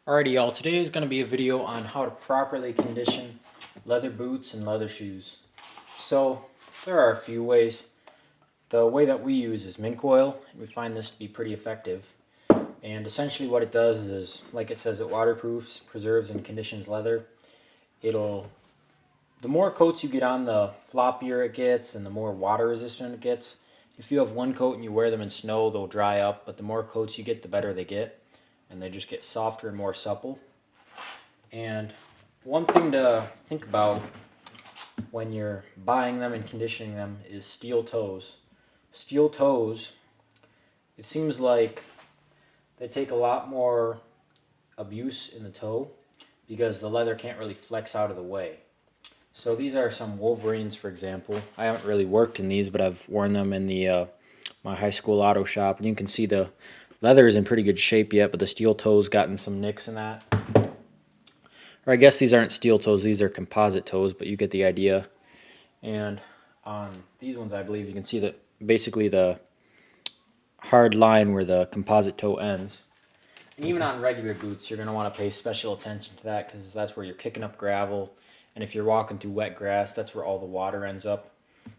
Alrighty y'all, today is going to be a video on how to properly condition leather boots and leather shoes. So there are a few ways. The way that we use is mink oil, and we find this to be pretty effective. And essentially what it does is, like it says, it waterproofs, preserves, and conditions leather. The more coats you get on, the floppier it gets and the more water resistant it gets. If you have one coat and you wear them in snow, they'll dry up, but the more coats you get, the better they get. And they just get softer and more supple. And one thing to think about when you're buying them and conditioning them is steel toes. Steel toes, it seems like they take a lot more abuse in the toe because the leather can't really flex out of the way. So these are some Wolverines, for example. I haven't really worked in these, but I've worn them in the my high school auto shop, and you can see the leather is in pretty good shape yet, but the steel toes gotten some nicks in that. Or I guess these aren't steel toes, these are composite toes, but you get the idea. And on these ones, I believe you can see that basically the hard line where the composite toe ends. And even on regular boots, you're going to want to pay special attention to that because that's where you're kicking up gravel. And if you're walking through wet grass, that's where all the water ends up.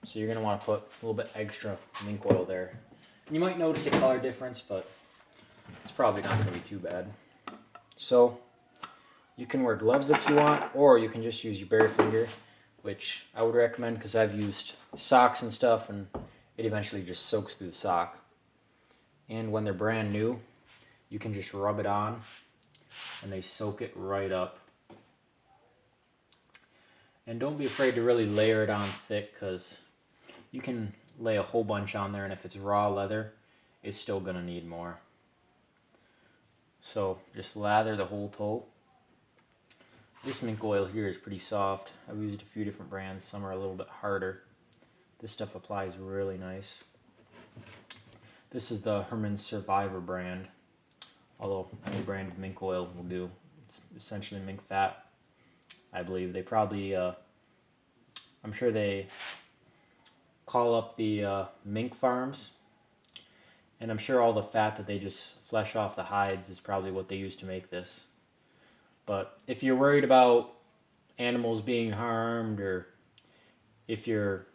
So you're going to want to put a little bit extra mink oil there. And you might notice a color difference, but it's probably not going to be too bad. So you can wear gloves if you want, or you can just use your bare finger, which I would recommend because I've used socks and stuff and it eventually just soaks through the sock. And when they're brand new, you can just rub it on and they soak it right up. And don't be afraid to really layer it on thick because you can lay a whole bunch on there, and if it's raw leather, it's still going to need more. So just lather the whole toe. This mink oil here is pretty soft. I've used a few different brands. Some are a little bit harder. This stuff applies really nice. This is the Herman Survivor brand, although any brand of mink oil will do. It's essentially mink fat, I believe. They probably, I'm sure they call up the mink farms, and I'm sure all the fat that they just flesh off the hides is probably what they use to make this. But if you're worried about animals being harmed, or if you're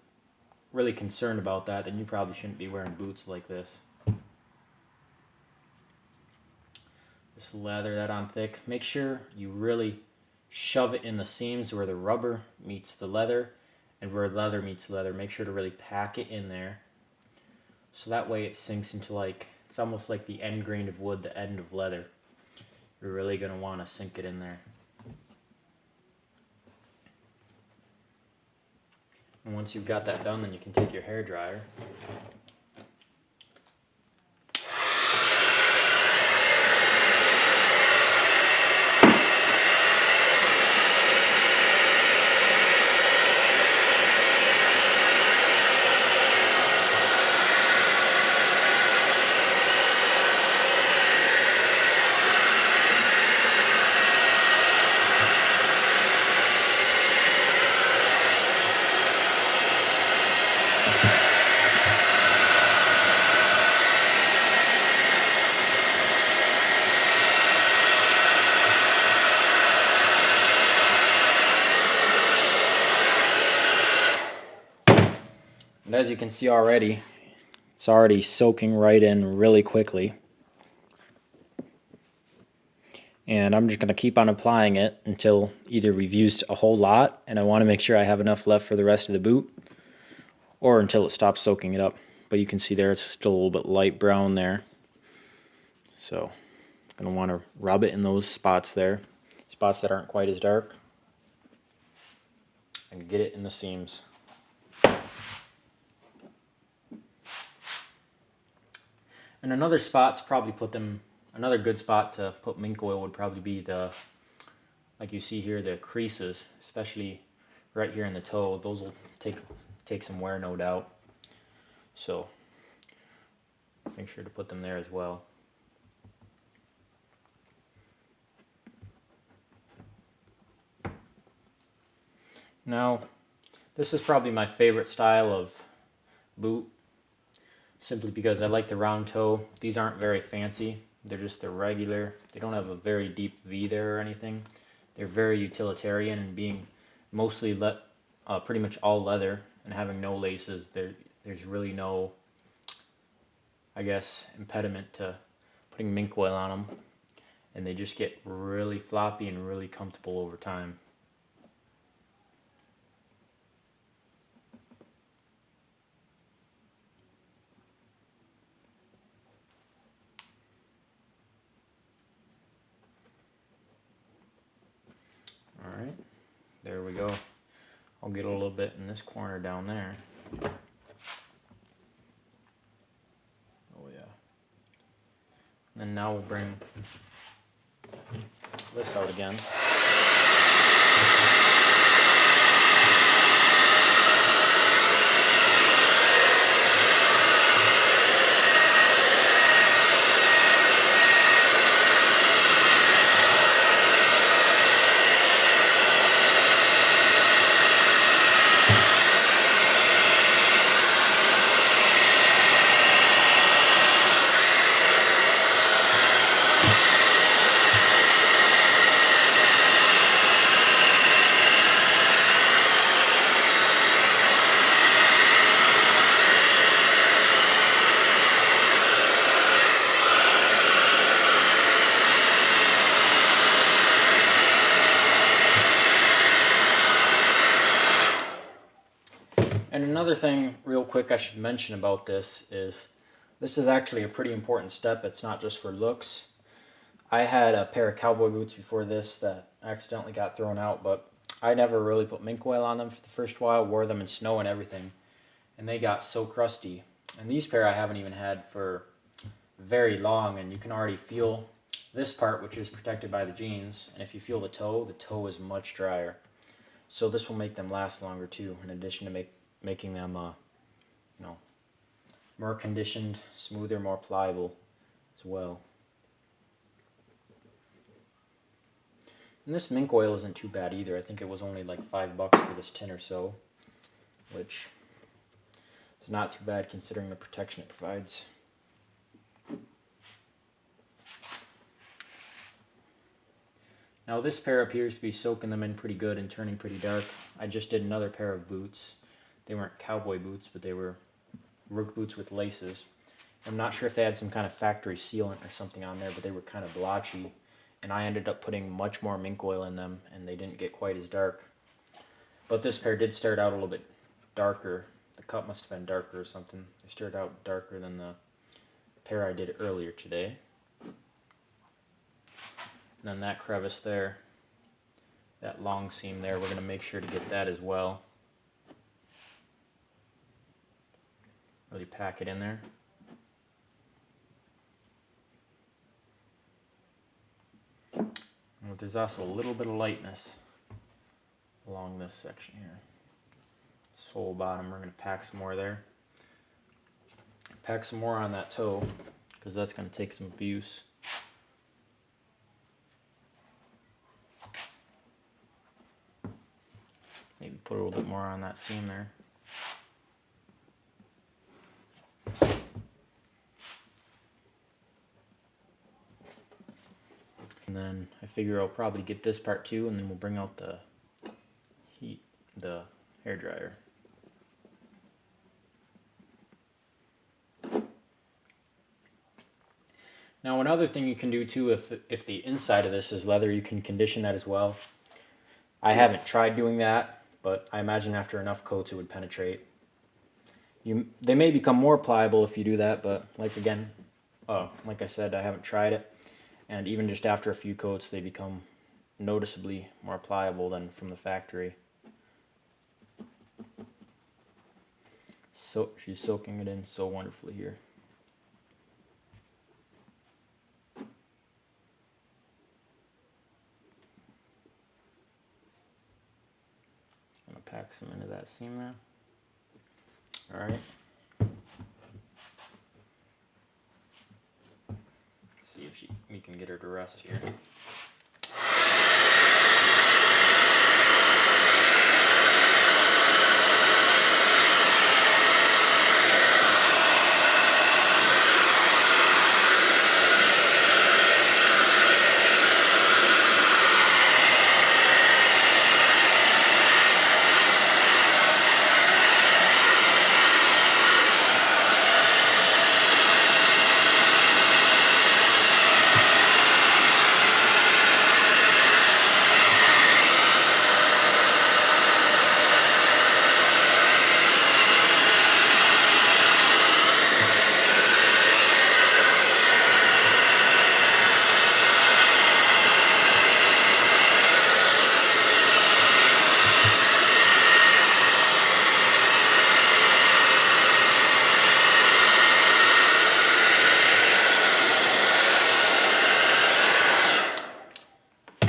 really concerned about that, then you probably shouldn't be wearing boots like this. Just lather that on thick. Make sure you really shove it in the seams where the rubber meets the leather and where leather meets leather. Make sure to really pack it in there. So that way it sinks into it's almost like the end grain of wood, the end of leather. You're really going to want to sink it in there. And once you've got that done, then you can take your hair dryer. And as you can see already, it's already soaking right in really quickly. And I'm just going to keep on applying it until either we've used a whole lot and I want to make sure I have enough left for the rest of the boot, or until it stops soaking it up. But you can see there it's still a little bit light brown there. So I'm going to want to rub it in those spots there, spots that aren't quite as dark, and get it in the seams. And another spot to probably put them, another good spot to put mink oil would probably be like you see here, the creases, especially right here in the toe. Those will take some wear, no doubt. So make sure to put them there as well. Now, this is probably my favorite style of boot, simply because I like the round toe. These aren't very fancy. They're just the regular. They don't have a very deep V there or anything. They're very utilitarian, and being mostly pretty much all leather and having no laces, there's really no, I guess, impediment to putting mink oil on them, and they just get really floppy and really comfortable over time. Alright, there we go. I'll get a little bit in this corner down there. Oh yeah. And now we'll bring this out again. And another thing real quick I should mention about this is actually a pretty important step. It's not just for looks. I had a pair of cowboy boots before this that accidentally got thrown out, but I never really put mink oil on them for the first while, wore them in snow and everything, and they got so crusty. And these pair I haven't even had for very long, and you can already feel this part, which is protected by the jeans, and if you feel the toe is much drier. So this will make them last longer too, in addition to making them more conditioned, smoother, more pliable as well. And this mink oil isn't too bad either. I think it was only like $5 for this tin or so, which is not too bad considering the protection it provides. Now this pair appears to be soaking them in pretty good and turning pretty dark. I just did another pair of boots. They weren't cowboy boots, but they were work boots with laces. I'm not sure if they had some kind of factory sealant or something on there, but they were kind of blotchy. And I ended up putting much more mink oil in them, and they didn't get quite as dark. But this pair did start out a little bit darker. The cut must have been darker or something. They started out darker than the pair I did earlier today. And then that crevice there, that long seam there, we're going to make sure to get that as well. Really pack it in there. And there's also a little bit of lightness along this section here. Sole bottom, we're going to pack some more there. Pack some more on that toe, because that's going to take some abuse. Maybe put a little bit more on that seam there. And then I figure I'll probably get this part too, and then we'll bring out the hair dryer. Now another thing you can do too, if the inside of this is leather, you can condition that as well. I haven't tried doing that, but I imagine after enough coats it would penetrate. They may become more pliable if you do that, but like I said, I haven't tried it. And even just after a few coats, they become noticeably more pliable than from the factory. So she's soaking it in so wonderfully here. I'm gonna pack some into that seam there. All right. See if we can get her to rest here.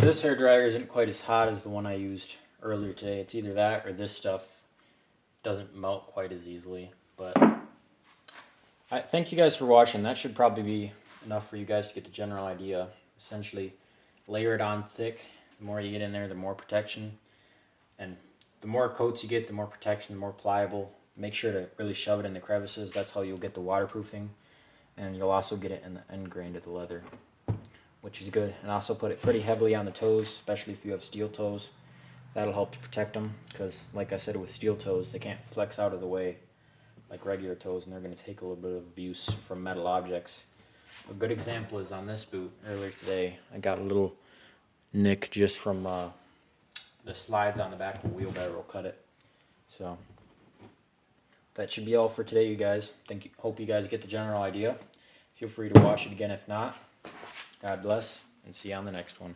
this hair dryer isn't quite as hot as the one I used earlier today. It's either that or this stuff doesn't melt quite as easily. But I thank you guys for watching. That should probably be enough for you guys to get the general idea. Essentially, layer it on thick. The more you get in there, the more protection. And the more coats you get, the more protection, the more pliable. Make sure to really shove it in the crevices. That's how you'll get the waterproofing. And you'll also get it in the end grain of the leather, which is good. And also put it pretty heavily on the toes, especially if you have steel toes. That'll help to protect them because, like I said, with steel toes, they can't flex out of the way like regular toes, and they're going to take a little bit of abuse from metal objects. A good example is on this boot. Earlier today, I got a little nick just from the slides on the back of the wheelbarrow cut it. So that should be all for today, you guys. Hope you guys get the general idea. Feel free to watch it again if not. God bless, and see you on the next one.